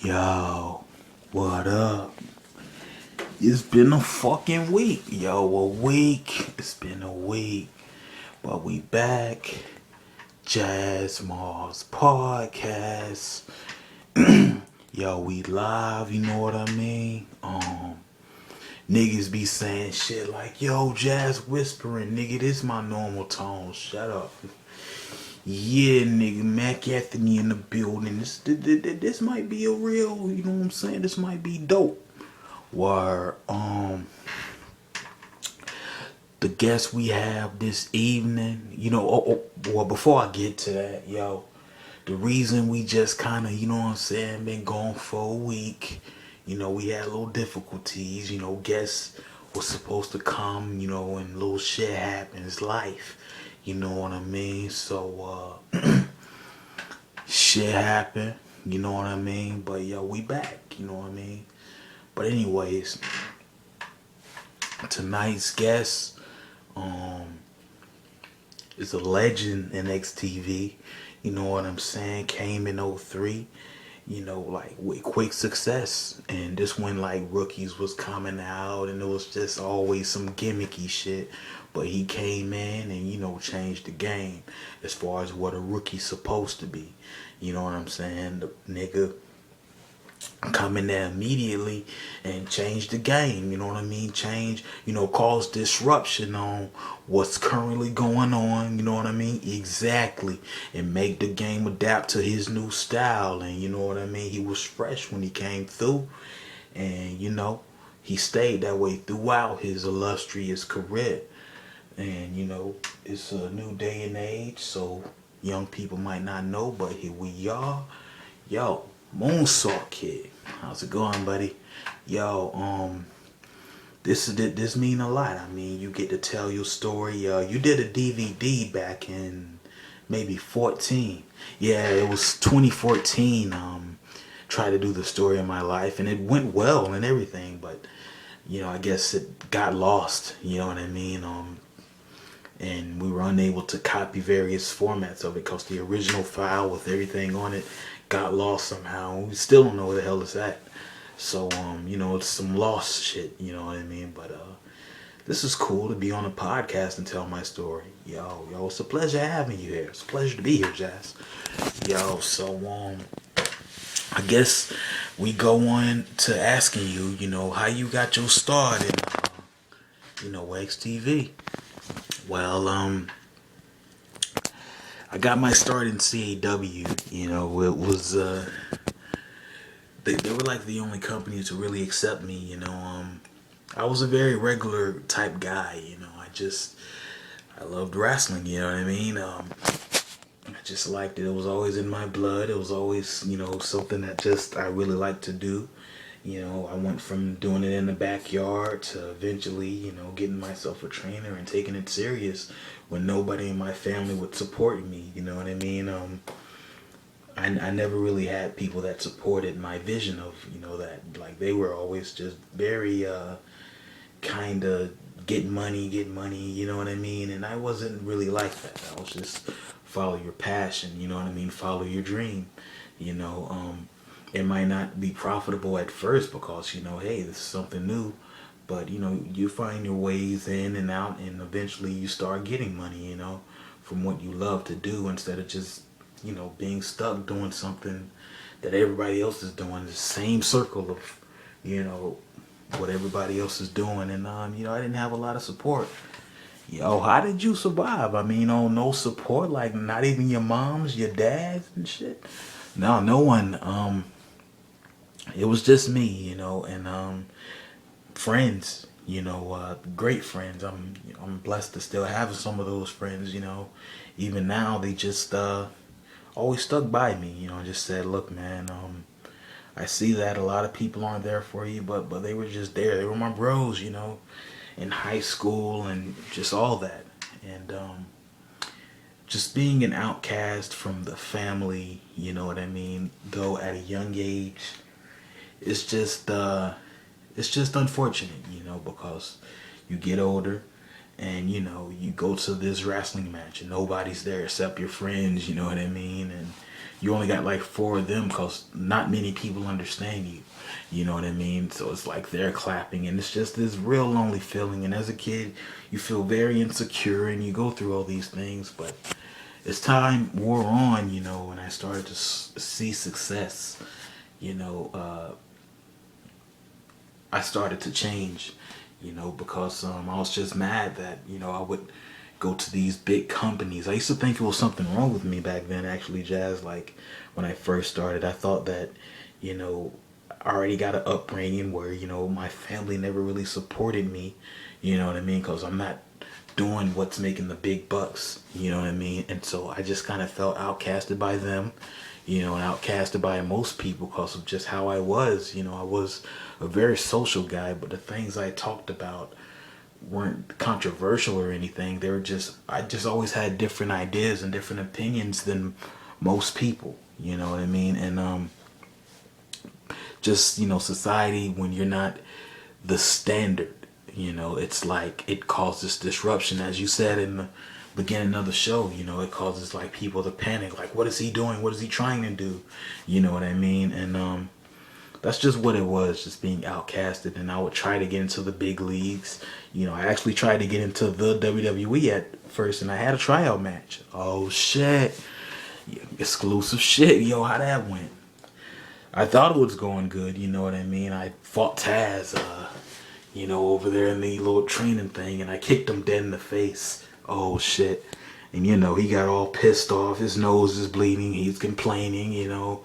Yo, what up? It's been a fucking week. Yo, a week. It's been a week. But we back. Jasmar's podcast. Yo, we live, you know what I mean? Niggas be saying shit like, yo, Jazz whispering, nigga, this my normal tone. Shut up. Yeah, nigga, Mac Anthony in the building. This might be a real, you know what I'm saying? This might be dope. Where the guest we have this evening, well, before I get to that, yo, the reason we just kind of, you know what I'm saying, been gone for a week, we had little difficulties, guests was supposed to come, and little shit happens, life, you know what I mean? So, shit happened, you know what I mean? But yo, we back, you know what I mean? But anyways, tonight's guest is a legend in XTV. You know what I'm saying? Came in '03, like with quick success. And this when like rookies was coming out and it was just always some gimmicky shit. But he came in and, changed the game as far as what a rookie's supposed to be. You know what I'm saying? The nigga come in there immediately and change the game, you know what I mean? Change, cause disruption on what's currently going on, you know what I mean? Exactly. And make the game adapt to his new style. And you know what I mean? He was fresh when he came through. And, he stayed that way throughout his illustrious career. And, it's a new day and age, so young people might not know, but here we are. Yo, Moonsault Kid, how's it going, buddy? Yo, this mean a lot. I mean, you get to tell your story. You did a DVD back in maybe 14. Yeah, it was 2014. Tried to do the story of my life, and it went well and everything, but I guess it got lost. You know what I mean? And we were unable to copy various formats of it because the original file with everything on it got lost somehow. We still don't know where the hell it's at. So, it's some lost shit, you know what I mean? But this is cool to be on a podcast and tell my story. Yo, it's a pleasure having you here. It's a pleasure to be here, Jazz. Yo, so I guess we go on to asking you, how you got your start in XTV. Well, I got my start in CAW. It was they were like the only company to really accept me. I was a very regular type guy. I loved wrestling. You know what I mean? I just liked it. It was always in my blood. It was always something that I really liked to do. I went from doing it in the backyard to eventually, getting myself a trainer and taking it serious when nobody in my family would support me. You know what I mean? I never really had people that supported my vision of, that. Like, they were always just very kind of get money, you know what I mean? And I wasn't really like that. I was just follow your passion, you know what I mean? Follow your dream, It might not be profitable at first because, hey, this is something new. But, you find your ways in and out, and eventually you start getting money, from what you love to do instead of just, being stuck doing something that everybody else is doing. The same circle of, what everybody else is doing. And, I didn't have a lot of support. Yo, how did you survive? I mean, no support, like not even your moms, your dads and shit? No one. It was just me, and friends, great friends. I'm blessed to still have some of those friends, Even now, they just always stuck by me, just said, look, man, I see that a lot of people aren't there for you, but they were just there. They were my bros, in high school and just all that. And just being an outcast from the family, you know what I mean, though at a young age, it's just unfortunate, because you get older and you know, you go to this wrestling match and nobody's there except your friends, you know what I mean, and you only got like four of them because not many people understand you, you know what I mean, so it's like they're clapping and it's just this real lonely feeling, and as a kid you feel very insecure and you go through all these things. But as time wore on, you know, and I started to see success, you know, I started to change, you know, because I was just mad that, you know, I would go to these big companies. I used to think it was something wrong with me back then, actually, Jazz. Like, when I first started, I thought that, you know, I already got an upbringing where, you know, my family never really supported me, you know what I mean? Because I'm not doing what's making the big bucks, you know what I mean? And so I just kind of felt outcasted by them, you know, and outcasted by most people because of just how I was. You know, I was a very social guy, but the things I talked about weren't controversial or anything. They were just, I just always had different ideas and different opinions than most people, you know what I mean? And just, you know, society, when you're not the standard, you know, it's like it causes disruption, as you said in the beginning of the show. You know, it causes like people to panic, like, what is he doing, what is he trying to do, you know what I mean? And that's just what it was, just being outcasted. And I would try to get into the big leagues. You know, I actually tried to get into the WWE at first, and I had a tryout match. Oh shit, exclusive shit, yo, how that went. I thought it was going good, you know what I mean? I fought Taz, you know, over there in the little training thing, and I kicked him dead in the face. Oh shit. And you know, he got all pissed off, his nose is bleeding, he's complaining, you know.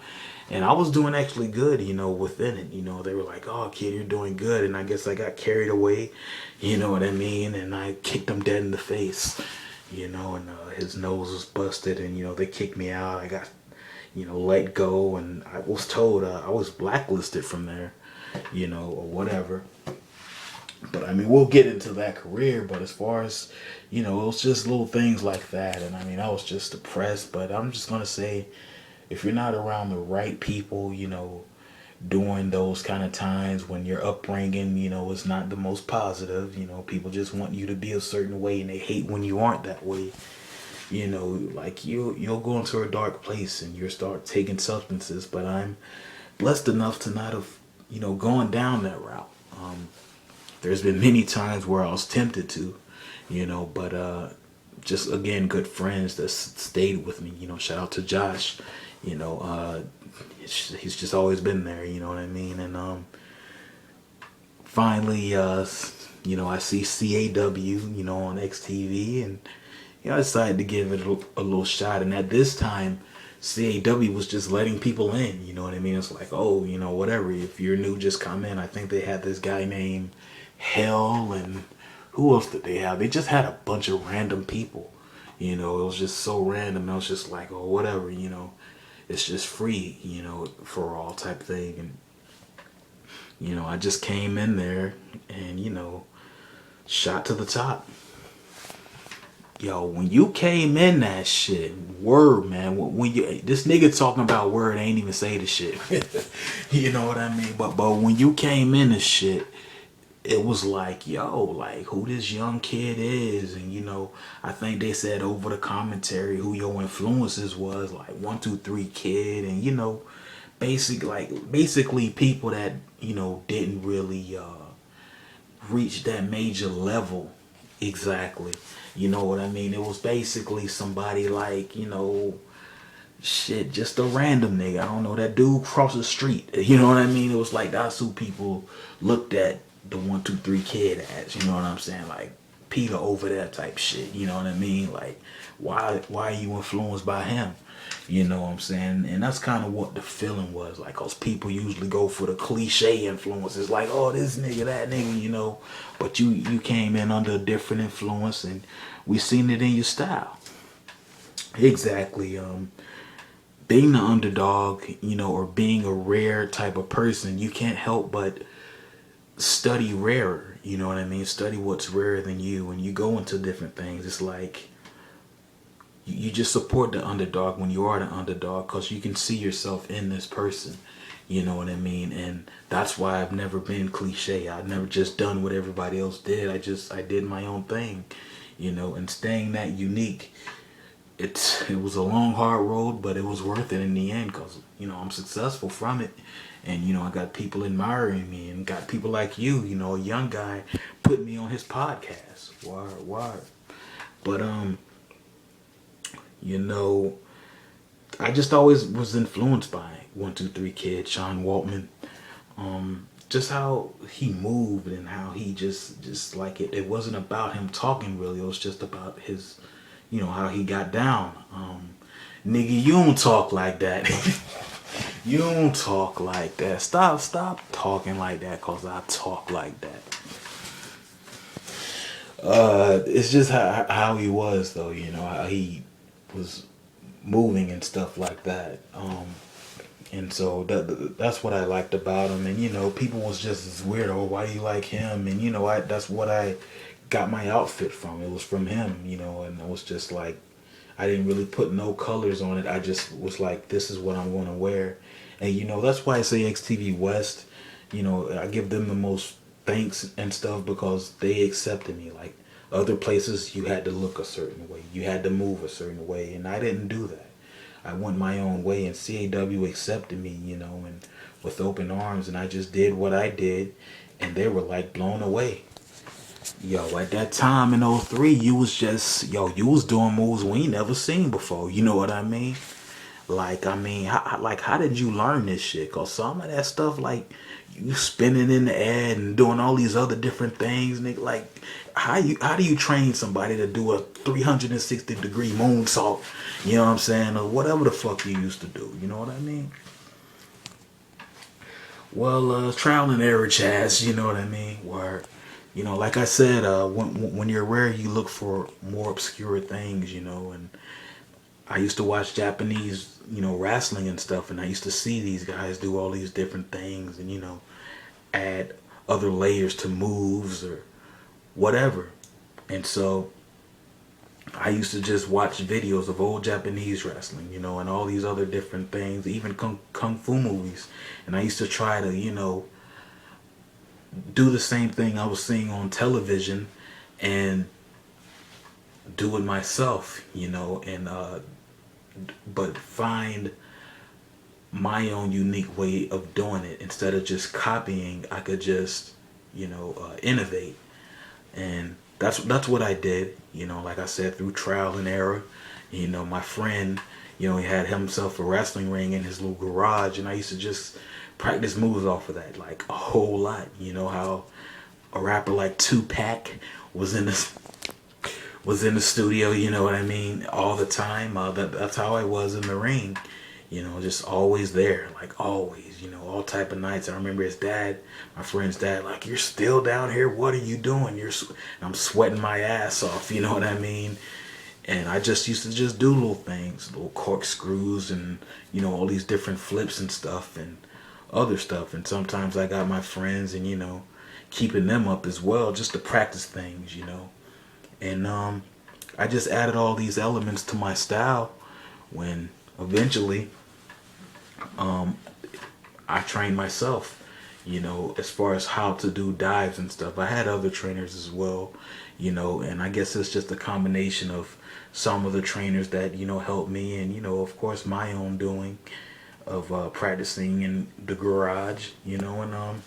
And I was doing actually good, you know, within it. You know, they were like, oh kid, you're doing good. And I guess I got carried away, you know what I mean? And I kicked him dead in the face, you know, and his nose was busted, and you know, they kicked me out. I got, you know, let go, and I was told I was blacklisted from there, you know, or whatever. But I mean, we'll get into that career. But as far as, you know, it was just little things like that. And I mean, I was just depressed. But I'm just going to say, if you're not around the right people, you know, during those kind of times when your upbringing, you know, is not the most positive, you know, people just want you to be a certain way and they hate when you aren't that way. You know, like you'll go into a dark place and you'll start taking substances. But I'm blessed enough to not have, you know, gone down that route. There's been many times where I was tempted to, you know, but just again, good friends that stayed with me. You know, shout out to Josh. You know, he's just always been there. You know what I mean? And finally, you know, I see CAW, you know, on XTV, and you know, I decided to give it a little shot. And at this time, CAW was just letting people in. You know what I mean? It's like, oh, you know, whatever. If you're new, just come in. I think they had this guy named Hell, and who else did they have? They just had a bunch of random people. You know, it was just so random. I was just like, oh, whatever, you know. It's just free, you know, for all type thing. And, you know, I just came in there and, you know, shot to the top. Yo, when you came in that shit, word, man. When you, this nigga talking about word ain't even say the shit. You know what I mean? But when you came in the shit, it was like, yo, like who this young kid is. And you know, I think they said over the commentary who your influences was, like 123 Kid, and you know, basically people that, you know, didn't really reach that major level. Exactly, you know what I mean? It was basically somebody like, you know, shit, just a random nigga. I don't know, that dude across the street. You know what I mean? It was like that's who people looked at the 123 Kid as. You know what I'm saying? Like Peter over there type shit. You know what I mean? Like why are you influenced by him? You know what I'm saying? And that's kind of what the feeling was like. Cause people usually go for the cliche influences, like, oh, this nigga, that nigga, you know. But you came in under a different influence, and we seen it in your style. Exactly. Being the underdog, you know, or being a rare type of person, you can't help but study rarer. You know what I mean? Study what's rarer than you. When you go into different things, it's like you just support the underdog when you are the underdog, because you can see yourself in this person. You know what I mean? And that's why I've never been cliche. I've never just done what everybody else did. I did my own thing, you know, and staying that unique. It was a long, hard road, but it was worth it in the end because, you know, I'm successful from it. And, you know, I got people admiring me and got people like you know, a young guy putting me on his podcast. Why? But, you know, I just always was influenced by 123 Kid, Sean Waltman. Just how he moved and how he just like it wasn't about him talking really. It was just about his, you know, how he got down. Nigga, you don't talk like that. You don't talk like that. Stop talking like that, cause I talk like that. It's just how he was though, you know, how he was moving and stuff like that. And so that's what I liked about him. And you know, people was just as weird. Oh, why do you like him? And you know, that's what I got my outfit from. It was from him, you know. And I was just like, I didn't really put no colors on it. I just was like, this is what I'm going to wear. And you know, that's why I say XTV West. You know, I give them the most thanks and stuff because they accepted me. Like other places, you had to look a certain way, you had to move a certain way, and I didn't do that. I went my own way, and CAW accepted me, you know, and with open arms, and I just did what I did, and they were like blown away. Yo, at that time in '03, you was just, you was doing moves we ain't never seen before. You know what I mean? Like, I mean, how did you learn this shit? Cause some of that stuff, like, you spinning in the air and doing all these other different things, nigga. Like, how do you train somebody to do a 360-degree moonsault? You know what I'm saying? Or whatever the fuck you used to do. You know what I mean? Well, trial and error, Chaz. You know what I mean? Where, you know, like I said, when you're rare, you look for more obscure things. You know, and I used to watch Japanese, you know, wrestling and stuff, and I used to see these guys do all these different things, and you know, add other layers to moves or whatever. And so I used to just watch videos of old Japanese wrestling, you know, and all these other different things, even kung fu movies. And I used to try to, you know, do the same thing I was seeing on television and do it myself, you know, and but find my own unique way of doing it. Instead of just copying, I could just, you know, innovate. And that's what I did, you know, like I said, through trial and error. You know, my friend, you know, he had himself a wrestling ring in his little garage, and I used to just practice moves off of that, like a whole lot. You know how a rapper like Tupac was in the studio, you know what I mean, all the time. That's how I was in the ring, you know, just always there, like always, you know, all type of nights. I remember his dad, my friend's dad, like, you're still down here, what are you doing? I'm sweating my ass off, you know what I mean? And I just used to just do little things, little corkscrews and, you know, all these different flips and stuff and other stuff. And sometimes I got my friends and, you know, keeping them up as well just to practice things, you know. And I just added all these elements to my style when eventually I trained myself, you know, as far as how to do dives and stuff. I had other trainers as well, you know, and I guess it's just a combination of some of the trainers that, you know, helped me and, you know, of course my own doing of practicing in the garage, you know, and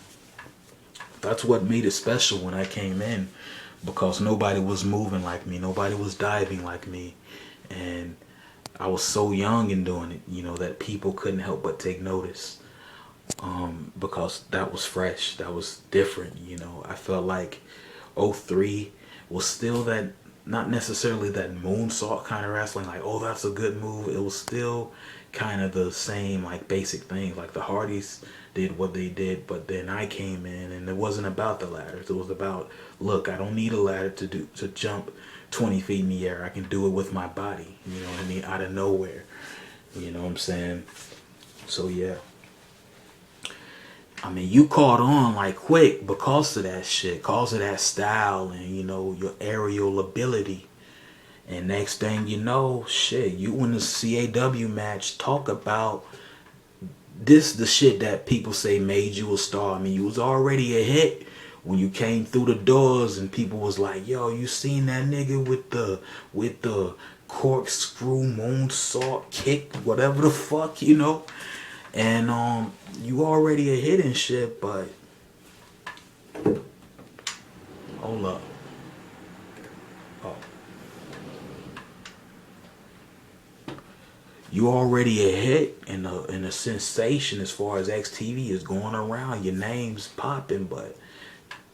that's what made it special when I came in, because nobody was moving like me, nobody was diving like me, and I was so young in doing it, you know, that people couldn't help but take notice, because that was fresh, that was different, you know. I felt like '03 was still that, not necessarily that moonsault kind of wrestling, like, oh, that's a good move. It was still kind of the same, like, basic things. Like the Hardys did what they did, but then I came in and it wasn't about the ladders. It was about, look, I don't need a ladder to jump 20 feet in the air. I can do it with my body, you know what I mean, out of nowhere. You know what I'm saying? So yeah, I mean, you caught on like quick because of that shit, because of that style and, you know, your aerial ability. And next thing you know, shit, you in the CAW match, talk about this the shit that people say made you a star. I mean, you was already a hit when you came through the doors, and people was like, "Yo, you seen that nigga with the corkscrew moonsault kick, whatever the fuck, you know?" And you already a hit and shit, but hold up. Oh. You already a hit and a sensation as far as XTV is going around. Your name's popping, but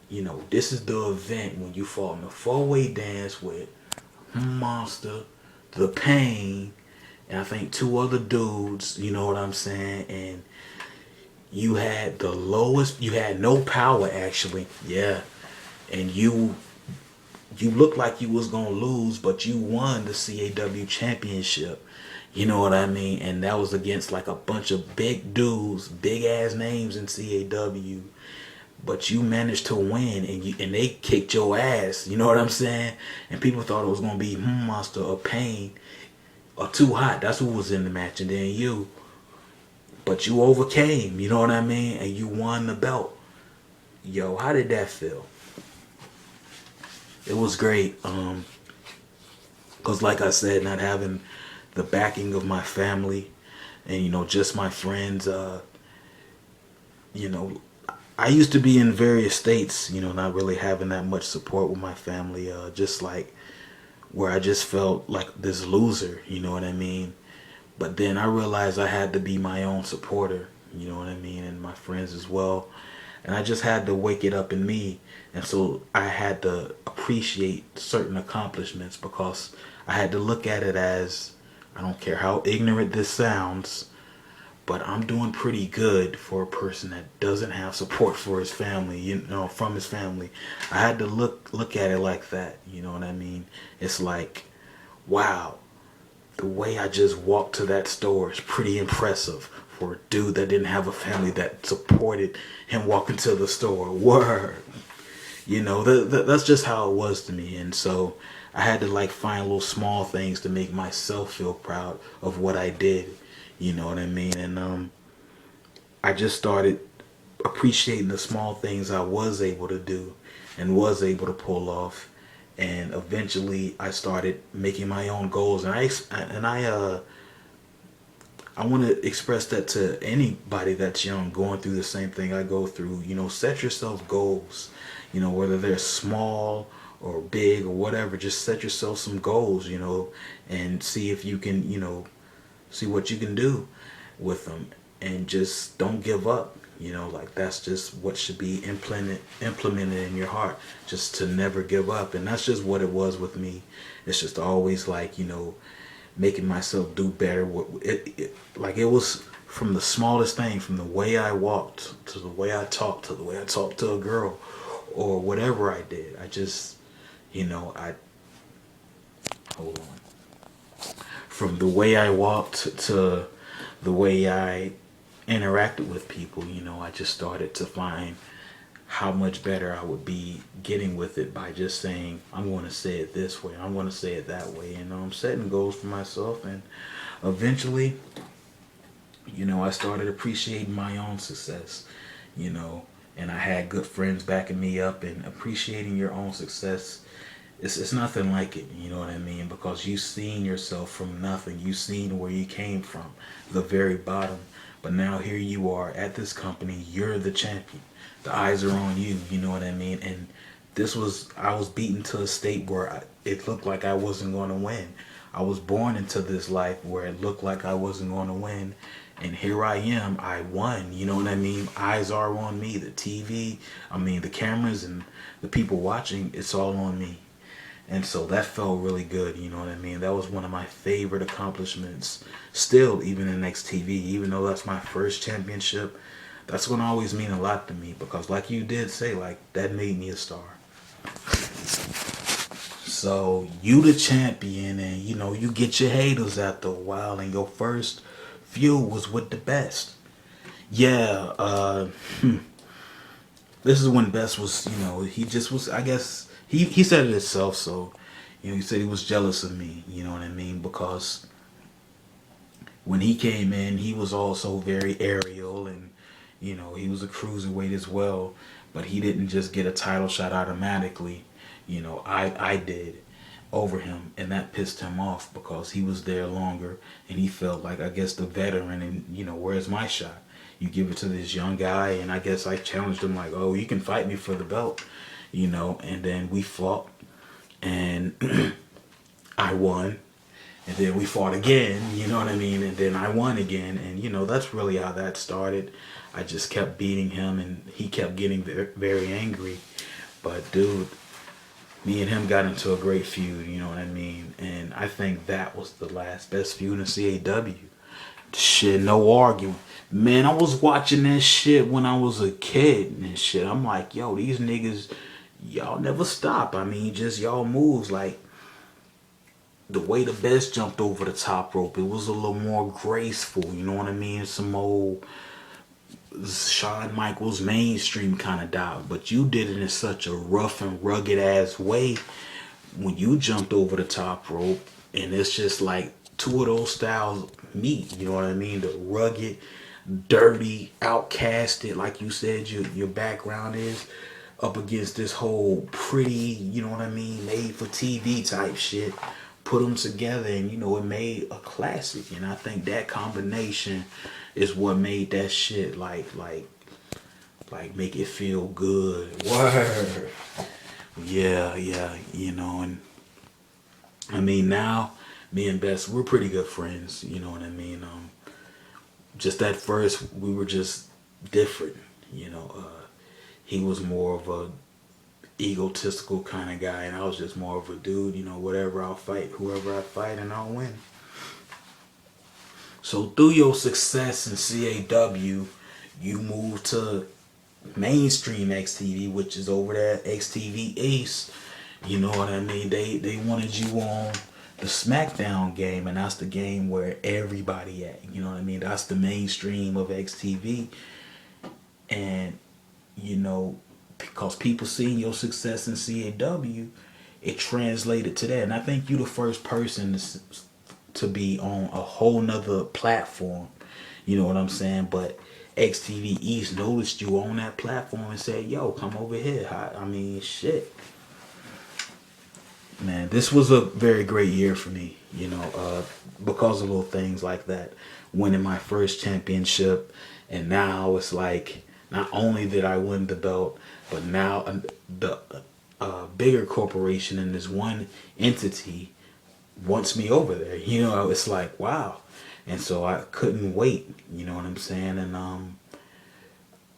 you know, this is the event when you fall in the four-way dance with Monster, The Pain, and I think two other dudes, you know what I'm saying? And you had the lowest, you had no power actually, yeah. And you looked like you was gonna lose, but you won the CAW championship. You know what I mean? And that was against like a bunch of big dudes, big ass names in CAW. But you managed to win, and they kicked your ass. You know what I'm saying? And people thought it was gonna be Monster or Pain or Too Hot. That's who was in the match, and then you. But you overcame. You know what I mean? And you won the belt. Yo, how did that feel? It was great. Cause like I said, not having the backing of my family and you know just my friends. You know, I used to be in various states, you know, not really having that much support with my family, just like where I just felt like this loser, you know what I mean? But then I realized I had to be my own supporter, you know what I mean, and my friends as well. And I just had to wake it up in me. And so I had to appreciate certain accomplishments because I had to look at it as, I don't care how ignorant this sounds, but I'm doing pretty good for a person that doesn't have support for his family, you know, from his family. I had to look at it like that, you know what I mean? It's like, wow, the way I just walked to that store is pretty impressive for a dude that didn't have a family that supported him walking to the store. Word. You know, that's just how it was to me. And so I had to like find little small things to make myself feel proud of what I did. You know what I mean? And I just started appreciating the small things I was able to do and was able to pull off. And eventually I started making my own goals. And I want to express that to anybody that's young going through the same thing I go through. You know, set yourself goals. You know, whether they're small or big or whatever, just set yourself some goals, you know, and see if you can, you know, see what you can do with them, and just don't give up. You know, like that's just what should be implemented in your heart, just to never give up. And that's just what it was with me. It's just always like, you know, making myself do better. Like it was from the smallest thing, from the way I walked to the way I talked to the way I talked to a girl or whatever I did. I just, you know, hold on. From the way I walked to the way I interacted with people, you know, I just started to find how much better I would be getting with it by just saying, I'm going to say it this way, I'm going to say it that way. And I'm setting goals for myself. And eventually, you know, I started appreciating my own success, you know, and I had good friends backing me up. And appreciating your own success, it's nothing like it, you know what I mean? Because you've seen yourself from nothing. You've seen where you came from, the very bottom. But now here you are at this company. You're the champion. The eyes are on you, you know what I mean? And I was beaten to a state where it looked like I wasn't going to win. I was born into this life where it looked like I wasn't going to win. And here I am, I won, you know what I mean? Eyes are on me, the TV, I mean the cameras and the people watching, it's all on me. And so that felt really good, you know what I mean? That was one of my favorite accomplishments, still, even in XTV, even though that's my first championship. That's going to always mean a lot to me because like you did say, like that made me a star. So you the champion, and you know, you get your haters after a while, and your first feud was with the Best. Yeah, this is when Best was, you know, he just was, I guess, he said it himself, so, you know, he said he was jealous of me, you know what I mean, because when he came in, he was also very aerial, and you know, he was a cruiserweight as well. But he didn't just get a title shot automatically. You know, I did over him, and that pissed him off because he was there longer, and he felt like, I guess, the veteran, and you know, where's my shot? You give it to this young guy, and I guess I challenged him like, oh, you can fight me for the belt, you know, and then we fought, and I won, and then we fought again, you know what I mean, and then I won again, and you know, that's really how that started. I just kept beating him, and he kept getting very, very angry. But dude, me and him got into a great feud, you know what I mean? And I think that was the last best feud in CAW. Shit, no arguing. Man, I was watching that shit when I was a kid and shit. I'm like, yo, these niggas, y'all never stop. I mean, just y'all moves, like the way the best jumped over the top rope, it was a little more graceful, you know what I mean? Some old Shawn Michaels mainstream kind of dial, but you did it in such a rough and rugged ass way when you jumped over the top rope, and it's just like two of those styles meet, you know what I mean? The rugged, dirty, outcasted, like you said your background is, up against this whole pretty, you know what I mean, made for TV type shit. Put them together, and you know, it made a classic. And I think that combination is what made that shit like make it feel good. Word. Yeah, you know. And I mean, now me and Bess, we're pretty good friends, you know what I mean. Just at first we were just different, you know. He was more of a egotistical kind of guy, and I was just more of a dude, you know, whatever, I'll fight whoever I fight and I'll win. So through your success in CAW, you moved to mainstream XTV, which is over there at XTV East. You know what I mean? They wanted you on the SmackDown game, and that's the game where everybody at. You know what I mean? That's the mainstream of XTV. And you know, because people seeing your success in CAW, it translated to that. And I think you the first person to be on a whole nother platform. You know what I'm saying? But XTV East noticed you on that platform and said, yo, come over here. I mean, shit. Man, this was a very great year for me, you know, because of little things like that. Winning my first championship, and now it's like, not only did I win the belt, but now the bigger corporation in this one entity wants me over there. You know, it's like, wow. And so I couldn't wait, you know what I'm saying? And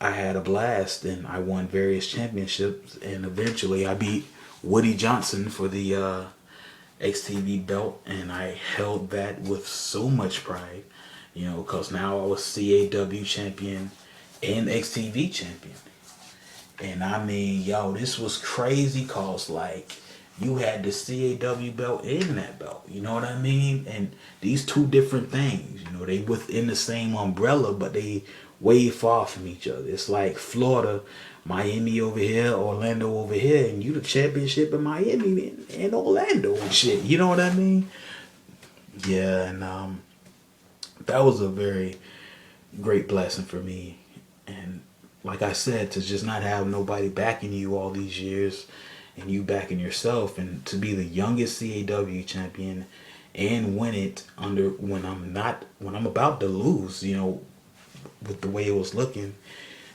I had a blast, and I won various championships, and eventually I beat Woody Johnson for the XTV belt, and I held that with so much pride, you know, because now I was CAW champion and XTV champion. And I mean, yo, this was crazy, cause like you had the CAW belt and that belt, you know what I mean? And these two different things, you know, they within the same umbrella, but they way far from each other. It's like Florida, Miami over here, Orlando over here, and you the championship in Miami and Orlando and shit, you know what I mean? Yeah, and that was a very great blessing for me. And like I said, to just not have nobody backing you all these years, and you backing yourself, and to be the youngest CAW champion and win it under when I'm about to lose, you know, with the way it was looking,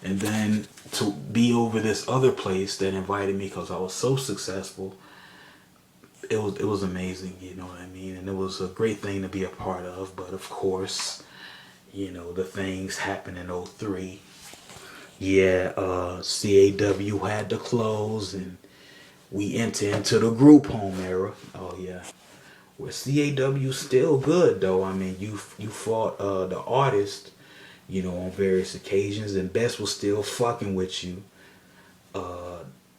and then to be over this other place that invited me because I was so successful. It was amazing, you know what I mean, and it was a great thing to be a part of. But of course, you know, the things happened in '03. Yeah, CAW had to close, and we enter into the group home era. Oh yeah, where CAW still good though. I mean, you fought the artist, you know, on various occasions, and Best was still fucking with you.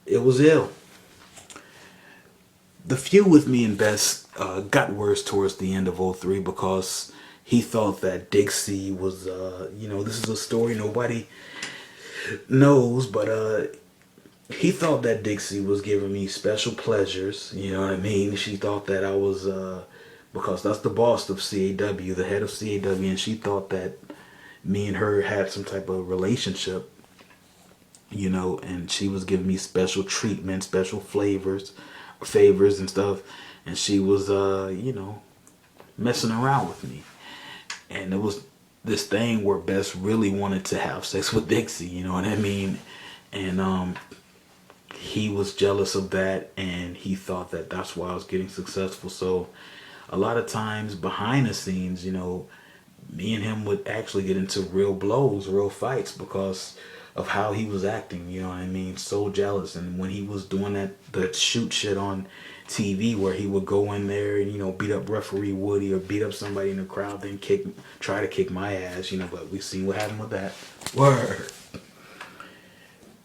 It was ill. The feud with me and Best got worse towards the end of '03 because he thought that Dixie was, you know, this is a story nobody knows, but he thought that Dixie was giving me special pleasures, you know what I mean? She thought that I was because that's the boss of CAW, the head of CAW, and she thought that me and her had some type of relationship, and she was giving me special treatment, special favors and stuff, and she was, messing around with me, and it was this thing where Bess really wanted to have sex with Dixie, you know what I mean, and he was jealous of that, and he thought that that's why I was getting successful. So a lot of times behind the scenes, me and him would actually get into real blows, real fights because of how he was acting, you know what I mean? So jealous. And when he was doing the shoot shit on TV where he would go in there and, beat up referee Woody or beat up somebody in the crowd, then try to kick my ass, but we seen what happened with that. Word.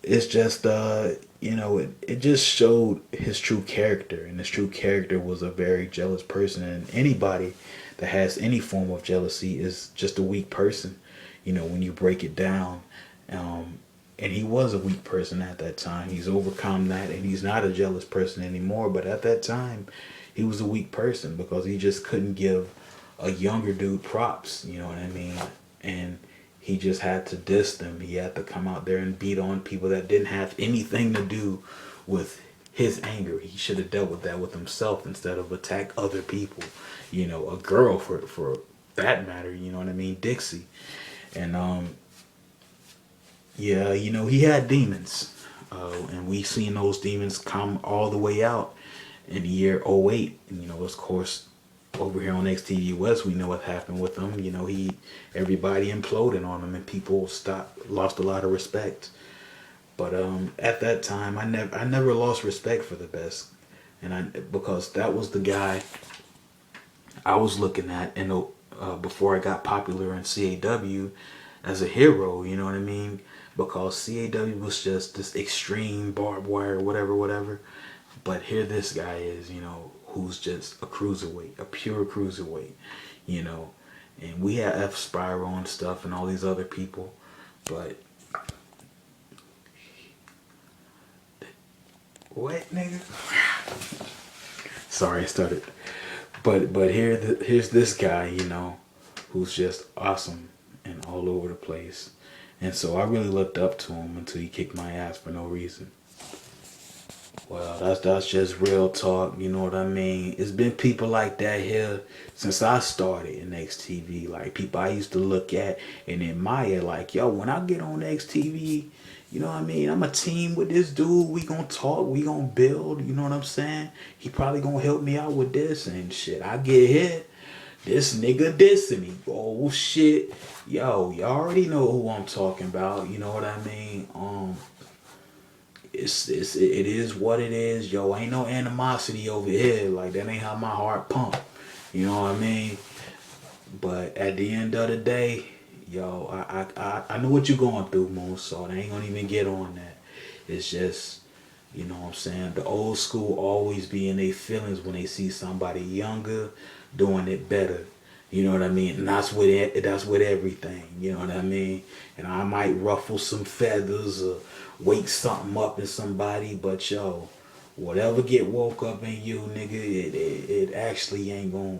It's just, it just showed his true character. And his true character was a very jealous person. And anybody that has any form of jealousy is just a weak person, when you break it down. And he was a weak person at that time. He's overcome that, and he's not a jealous person anymore. But at that time, he was a weak person because he just couldn't give a younger dude props, you know what I mean? And he just had to diss them. He had to come out there and beat on people that didn't have anything to do with his anger. He should have dealt with that with himself instead of attack other people. A girl for that matter, you know what I mean? Dixie. And yeah, he had demons. And we seen those demons come all the way out in the year '08. And, of course, over here on XTV West, we know what happened with him. Everybody imploded on him and people lost a lot of respect. But at that time, I never lost respect for the Best. And because that was the guy I was looking at before I got popular in CAW as a hero, you know what I mean? Because CAW was just this extreme barbed wire, whatever. But here this guy is, who's just a cruiserweight, a pure cruiserweight, And we had F Spiral and stuff and all these other people. But what, nigga? Sorry, I started. But here's this guy, who's just awesome and all over the place. And so I really looked up to him until he kicked my ass for no reason. Well, that's just real talk, you know what I mean? It's been people like that here since I started in XTV. Like people I used to look at and admire, like, yo, when I get on XTV, you know what I mean? I'm a team with this dude. We gonna talk, we gonna build, you know what I'm saying? He probably gonna help me out with this and shit. I get hit. This nigga dissing me. Oh shit. Yo, you already know who I'm talking about. You know what I mean? It is what it is. Yo, ain't no animosity over here. Like that ain't how my heart pump. You know what I mean? But at the end of the day, yo, I know what you're going through, moonsault. I ain't gonna even get on that. It's just, you know what I'm saying? The old school always be in their feelings when they see somebody younger doing it better. You know what I mean? And that's with everything. You know what I mean? And I might ruffle some feathers or wake something up in somebody, but yo, whatever get woke up in you, nigga, it actually ain't gonna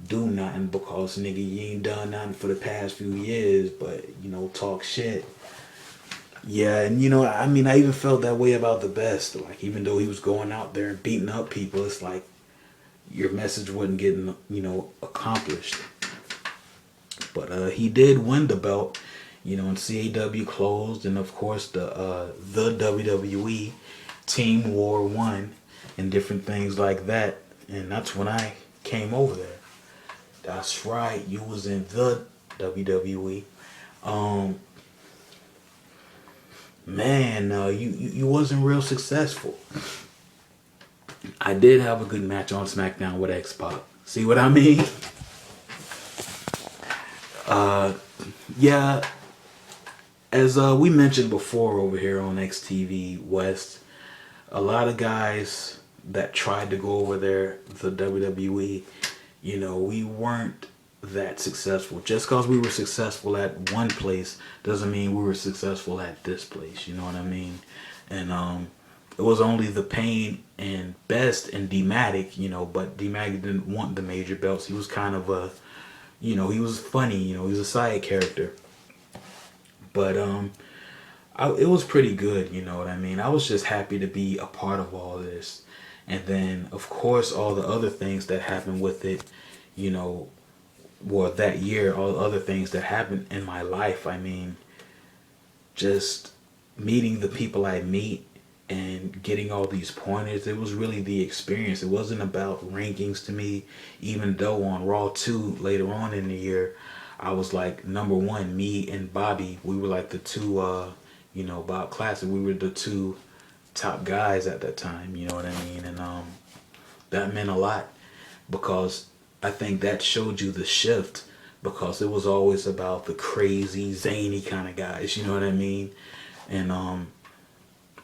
do nothing because nigga, you ain't done nothing for the past few years, but talk shit. Yeah, and I mean, I even felt that way about the Best. Like, even though he was going out there and beating up people, it's like your message wasn't getting, accomplished. But he did win the belt, and CAW closed, and of course the WWE Team War 1 and different things like that. And that's when I came over there. That's right, you was in the WWE. Man, you wasn't real successful. I did have a good match on SmackDown with X-Pac. See what I mean? Yeah, as we mentioned before over here on XTV West, a lot of guys that tried to go over there, the WWE, we weren't that successful. Just because we were successful at one place doesn't mean we were successful at this place. You know what I mean? And it was only the Pain and Best and D-Matic, but D-Matic didn't want the major belts. He was kind of a, he was funny, he was a side character. But it was pretty good, you know what I mean? I was just happy to be a part of all this. And then, of course, all the other things that happened with it, you know, well, that year, all the other things that happened in my life. I mean, just meeting the people I meet and getting all these pointers, it was really the experience. It wasn't about rankings to me, even though on Raw 2 later on in the year, I was like number one. Me and Bobby, we were like the two, Bob Classic, we were the two top guys at that time, you know what I mean? And that meant a lot because I think that showed you the shift, because it was always about the crazy, zany kind of guys, you know what I mean? And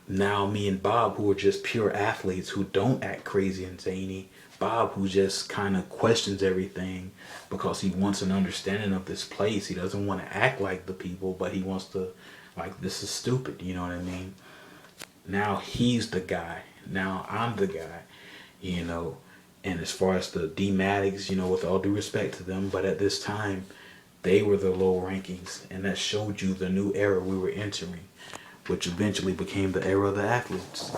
now me and Bob, who are just pure athletes who don't act crazy and zany. Bob, who just kind of questions everything because he wants an understanding of this place. He doesn't want to act like the people, but he wants to, like, this is stupid, you know what I mean? Now he's the guy. Now I'm the guy, you know. And as far as the D-Matics, with all due respect to them, but at this time, they were the low rankings. And that showed you the new era we were entering, which eventually became the era of the athletes.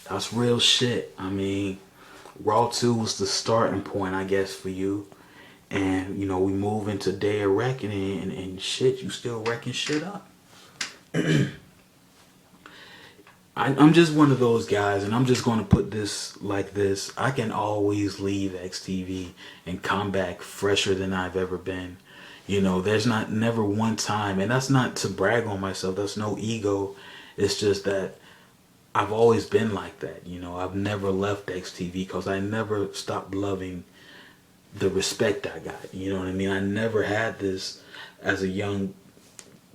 That's real shit. I mean, Raw 2 was the starting point, I guess, for you. And, we move into Day of Reckoning and shit, you still wrecking shit up. I'm just one of those guys, and I'm just going to put this like this. I can always leave XTV and come back fresher than I've ever been. There's never one time, and that's not to brag on myself. That's no ego. It's just that I've always been like that. I've never left XTV because I never stopped loving the respect I got. You know what I mean? I never had this as a young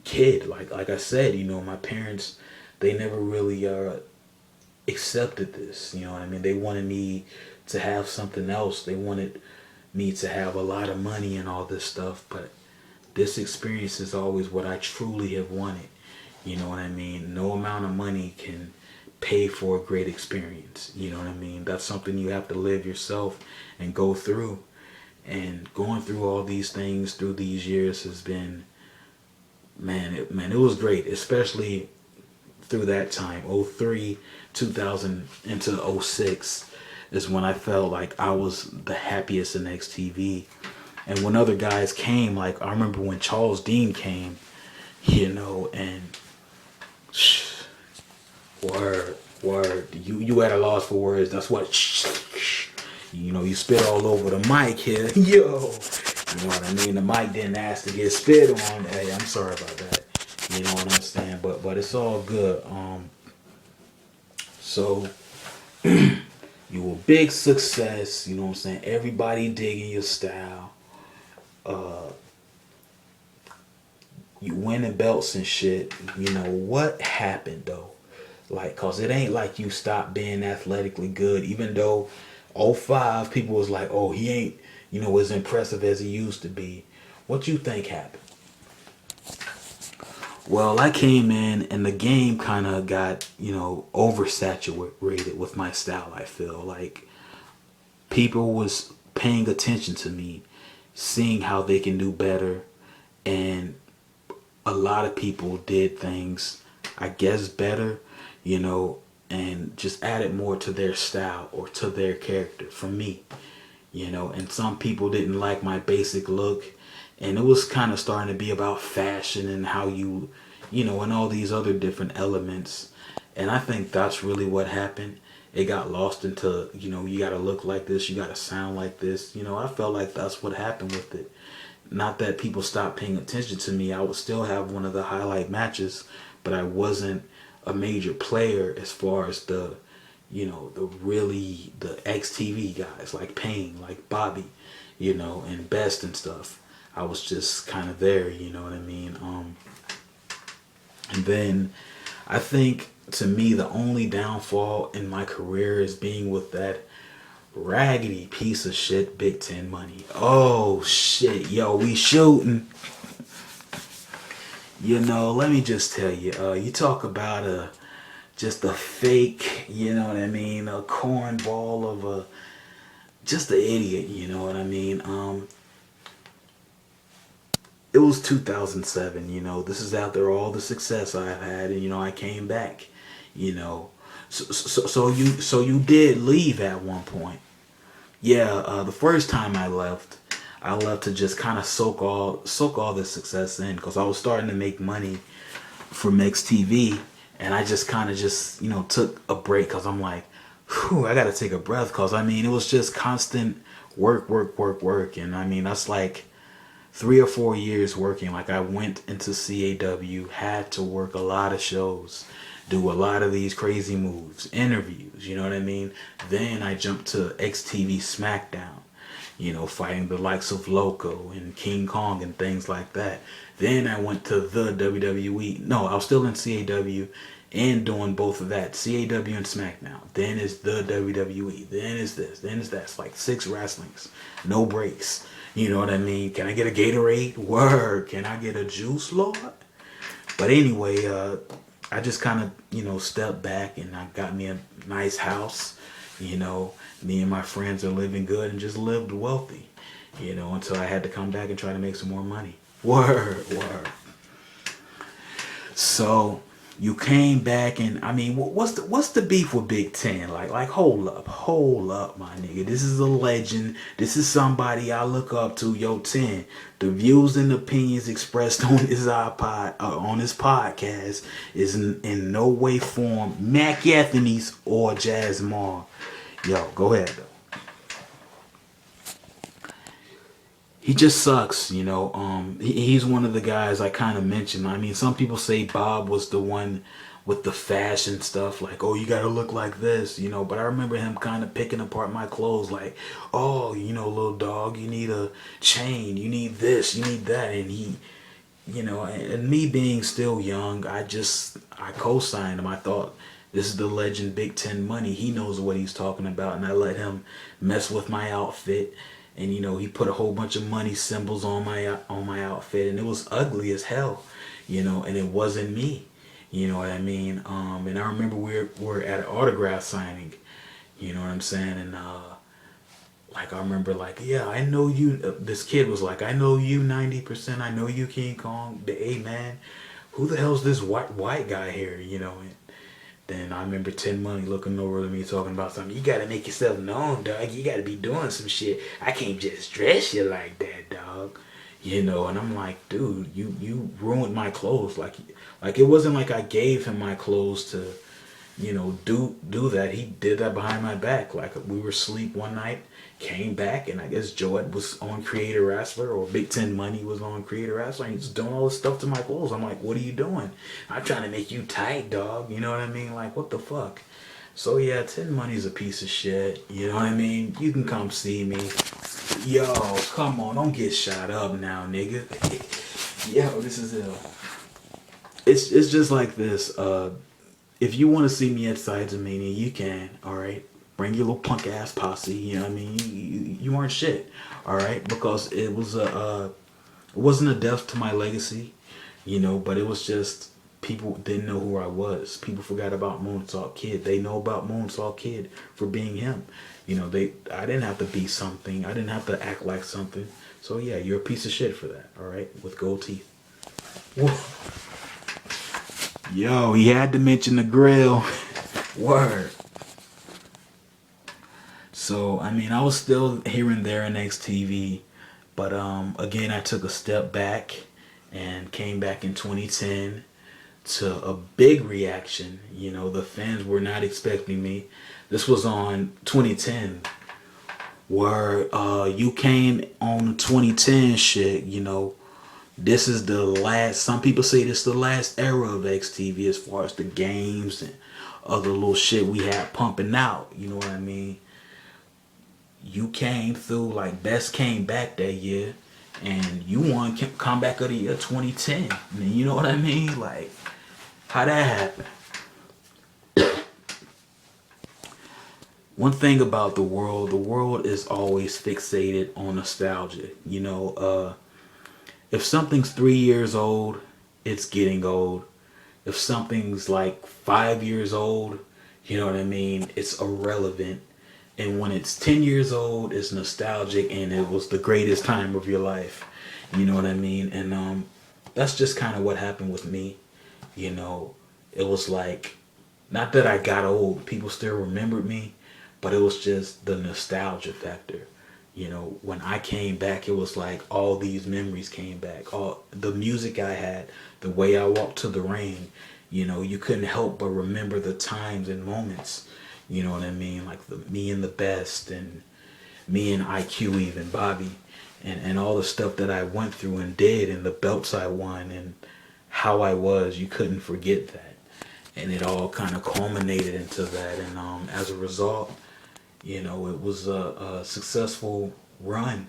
kid. Like I said, my parents, they never really accepted this. You know what I mean? They wanted me to have something else. They wanted me to have a lot of money and all this stuff. But this experience is always what I truly have wanted. You know what I mean? No amount of money can pay for a great experience. You know what I mean? That's something you have to live yourself and go through. And going through all these things through these years has been, it was great, especially through that time. 03, 2000 into 06 is when I felt like I was the happiest in XTV. And when other guys came, like I remember when Charles Dean came, and word, you at a loss for words. That's what, you spit all over the mic here. Yo, you know what I mean? The mic didn't ask to get spit on. Hey, I'm sorry about that. You know what I'm saying? But it's all good. So you were big success, you know what I'm saying? Everybody digging your style. You winning belts and shit. What happened though? Like, cause it ain't like you stopped being athletically good, even though 05 people was like, oh, he ain't, as impressive as he used to be. What you think happened? Well, I came in and the game kind of got, oversaturated with my style. I feel like people was paying attention to me, seeing how they can do better. And a lot of people did things, I guess, better, and just added more to their style or to their character for me, and some people didn't like my basic look. And it was kind of starting to be about fashion and how you, and all these other different elements. And I think that's really what happened. It got lost into, you got to look like this, you got to sound like this. I felt like that's what happened with it. Not that people stopped paying attention to me. I would still have one of the highlight matches, but I wasn't a major player as far as the XTV guys like Payne, like Bobby, and Best and stuff. I was just kind of there, you know what I mean? And then I think, to me, the only downfall in my career is being with that raggedy piece of shit Big Ten Money. Oh shit, yo, we shooting. Let me just tell you, you talk about just a fake, you know what I mean, a cornball of a, just an idiot, you know what I mean. It was 2007, you know, this is after all the success I've had, and you know, I came back, you know. So you did leave at one point. Yeah, the first time I left to just kind of soak all this success in, because I was starting to make money from XTV, and I just kind of just, you know, took a break, because I'm like, whew, I got to take a breath, because I mean, it was just constant work, work, work, work. And I mean, that's like 3 or 4 years working. Like, I went into CAW, had to work a lot of shows, do a lot of these crazy moves, interviews, you know what I mean? Then I jumped to XTV SmackDown, you know, fighting the likes of Loco and King Kong and things like that. Then I went to the WWE. No, I was still in CAW and doing both of that, CAW and SmackDown. Then it's the WWE. Then it's this. Then it's that. It's like 6 wrestlings, no breaks. You know what I mean? Can I get a Gatorade? Word. Can I get a juice, Lord? But anyway, I just kind of, you know, stepped back, and I got me a nice house. You know, me and my friends are living good and just lived wealthy, you know, until I had to come back and try to make some more money. Word, word. So you came back, and I mean, what's the beef with Big Ten? Like, hold up, my nigga. This is a legend. This is somebody I look up to. Yo, 10. The views and opinions expressed on this on this podcast is in no way form Mac Anthony's or Jasmar. Yo, go ahead though. He just sucks, you know. He's one of the guys I kind of mentioned. I mean, some people say Bob was the one with the fashion stuff, like, oh, you gotta look like this, you know. But I remember him kind of picking apart my clothes, like, oh, you know, little dog, you need a chain, you need this, you need that. And he, you know, and me being still young, I co-signed him. I thought, this is the legend Big Ten Money. He knows what he's talking about. And I let him mess with my outfit. And, you know, he put a whole bunch of money symbols on my outfit. And it was ugly as hell, you know, and it wasn't me. You know what I mean? And I remember we're at an autograph signing. You know what I'm saying? And, like, I remember, like, yeah, I know you. This kid was like, I know you 90%. I know you, King Kong. The A-man. Who the hell's this white guy here? You know, and then I remember 10 Money looking over at me talking about something. You gotta make yourself known, dog. You gotta be doing some shit. I can't just dress you like that, dog. You know, and I'm like, dude, you ruined my clothes. Like it wasn't like I gave him my clothes to, you know, do that. He did that behind my back. Like, we were asleep one night, came back, and I guess Joed was on Creator Wrestler, or Big Ten Money was on Creator Wrestler, and he's doing all this stuff to my clothes. I'm like, what are you doing? I'm trying to make you tight, dog. You know what I mean? Like, what the fuck? So yeah, 10 Money's a piece of shit. You know what I mean? You can come see me. Yo, come on, don't get shot up now, nigga. Yo, this is ill. It's just like this. If you want to see me at Sides of Mania, you can. All right, bring your little punk ass posse. You know what I mean? You aren't shit. All right, because it wasn't a death to my legacy, you know, but it was just people didn't know who I was. People forgot about Moonsault Kid. They know about Moonsault Kid for being him. You know, I didn't have to be something. I didn't have to act like something. So yeah, you're a piece of shit for that. All right, with gold teeth. Whoa. Yo, he had to mention the grill. Word. So, I mean, I was still here and there in XTV, but again, I took a step back and came back in 2010 to a big reaction. You know, the fans were not expecting me. This was on 2010, where you came on 2010 shit, you know. This is the last, some people say this is the last era of XTV as far as the games and other little shit we had pumping out. You know what I mean? You came through, like, Best came back that year, and you won comeback of the year 2010. And you know what I mean? Like, how that happened? One thing about the world is always fixated on nostalgia. You know, if something's 3 years old, it's getting old. if something's like 5 years old, you know what I mean, it's irrelevant. And when it's 10 years old, it's nostalgic and it was the greatest time of your life. You know what I mean? And that's just kind of what happened with me. You know, it was like, not that I got old, people still remembered me, but it was just the nostalgia factor. You know, when I came back, it was like all these memories came back. All the music I had, the way I walked to the ring, you know, you couldn't help but remember the times and moments. You know what I mean? Like the me and the best, and me and IQ, even Bobby, and all the stuff that I went through and did, and the belts I won, and how I was. You couldn't forget that, and it all kind of culminated into that. And as a result, you know, it was a successful run,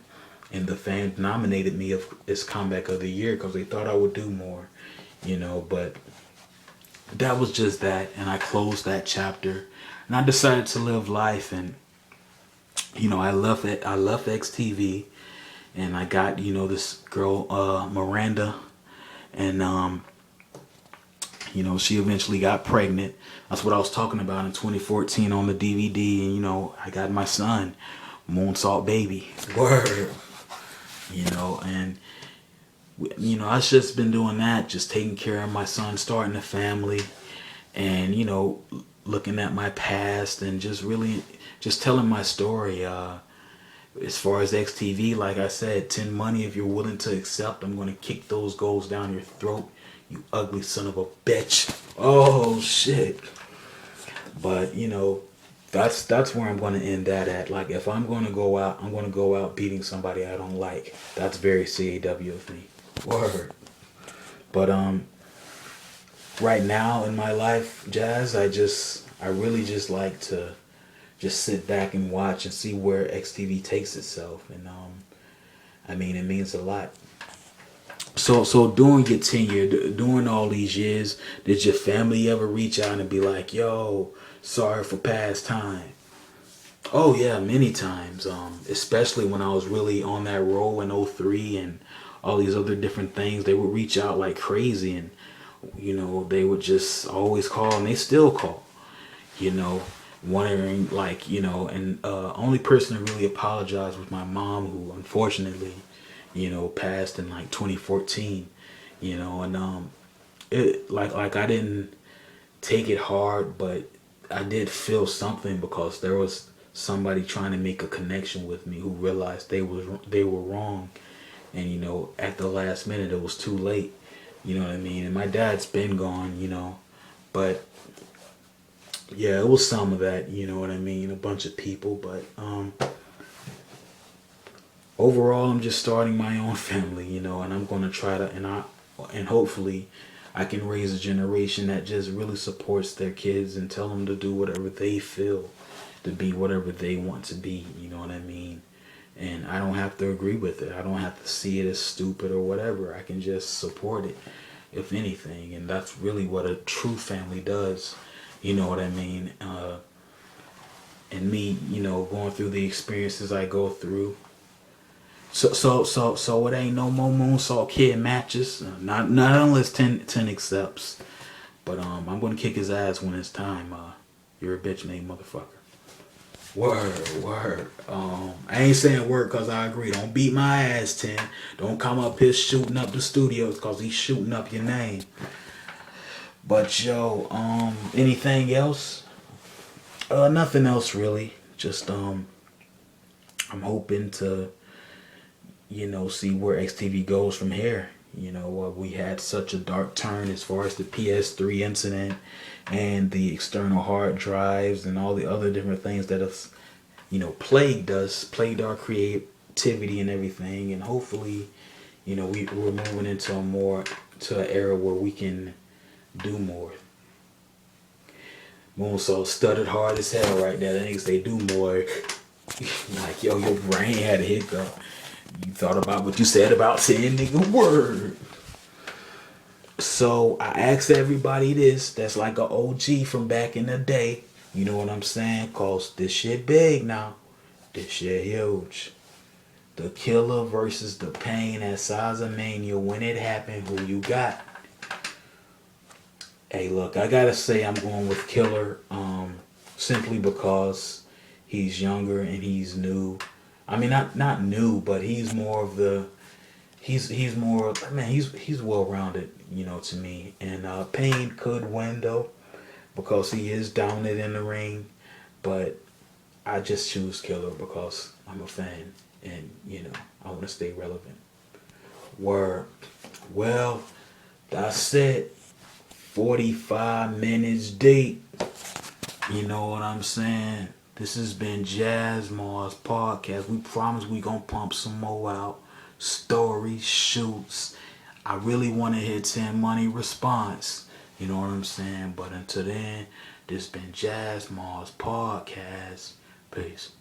and the fans nominated me as comeback of the year because they thought I would do more. You know, but that was just that, and I closed that chapter, and I decided to live life. And you know, I left it. I left XTV, and I got, you know, this girl Miranda, and you know, she eventually got pregnant. That's what I was talking about in 2014 on the DVD. And you know, I got my son, Moonsault baby. Word. You know, and you know, I've just been doing that, just taking care of my son, starting a family, and you know, looking at my past and just really just telling my story. As far as XTV, like I said, 10 money, if you're willing to accept, I'm going to kick those goals down your throat, you ugly son of a bitch. Oh, shit. But, you know, that's where I'm going to end that at. Like, if I'm going to go out, I'm going to go out beating somebody I don't like. That's very CAW of me. Word. But, right now in my life, Jazz, I really just like to just sit back and watch and see where XTV takes itself. And I mean, it means a lot. So during your tenure, during all these years, did your family ever reach out and be like, "Yo, sorry for past time"? Oh yeah, many times. Especially when I was really on that roll in '03 and all these other different things, they would reach out like crazy, and you know, they would just always call, and they still call. You know, wondering, like, you know, and only person who really apologized was my mom, who unfortunately, you know, passed in like 2014. You know, and it like I didn't take it hard, but I did feel something because there was somebody trying to make a connection with me who realized they were wrong, and you know, at the last minute it was too late. You know what I mean? And my dad's been gone, you know, but yeah, it was some of that, you know what I mean? A bunch of people, but overall, I'm just starting my own family, you know, and I'm going to try to, and hopefully I can raise a generation that just really supports their kids and tell them to do whatever they feel, to be whatever they want to be, you know what I mean? And I don't have to agree with it. I don't have to see it as stupid or whatever. I can just support it, if anything. And that's really what a true family does. You know what I mean? And me, you know, going through the experiences I go through. So it ain't no more moonsault kid matches. Not unless 10 accepts. But I'm gonna kick his ass when it's time. You're a bitch made motherfucker. Word. I ain't saying word because I agree. Don't beat my ass, 10. Don't come up here shooting up the studios because he's shooting up your name. But yo, anything else? Nothing else really. Just I'm hoping to, you know, see where XTV goes from here. You know, we had such a dark turn as far as the PS3 incident and the external hard drives and all the other different things that have, you know, plagued us, plagued our creativity and everything. And hopefully, you know, we're moving into an era where we can do more. Moonsault stuttered hard as hell right there. The niggas, they do more. Like, yo, your brain had a hiccup. You thought about what you said about saying nigga word. So I asked everybody this, that's like an OG from back in the day. You know what I'm saying? Cause this shit big now. This shit huge. The killer versus the pain at Size of Mania. When it happened, who you got? Hey, look, I gotta say I'm going with Killer, simply because he's younger and he's new. I mean, not new, but he's more of the he's more man. He's well rounded, to me. And Payne could win though because he is dominant in the ring, but I just choose Killer because I'm a fan and I want to stay relevant. Word. Well, that's it. 45 minutes deep. You know what I'm saying? This has been Jasmar's podcast. We promise we gonna pump some more out. Stories, shoots. I really want to hit 10 money response. You know what I'm saying? But until then, this been Jasmar's podcast. Peace.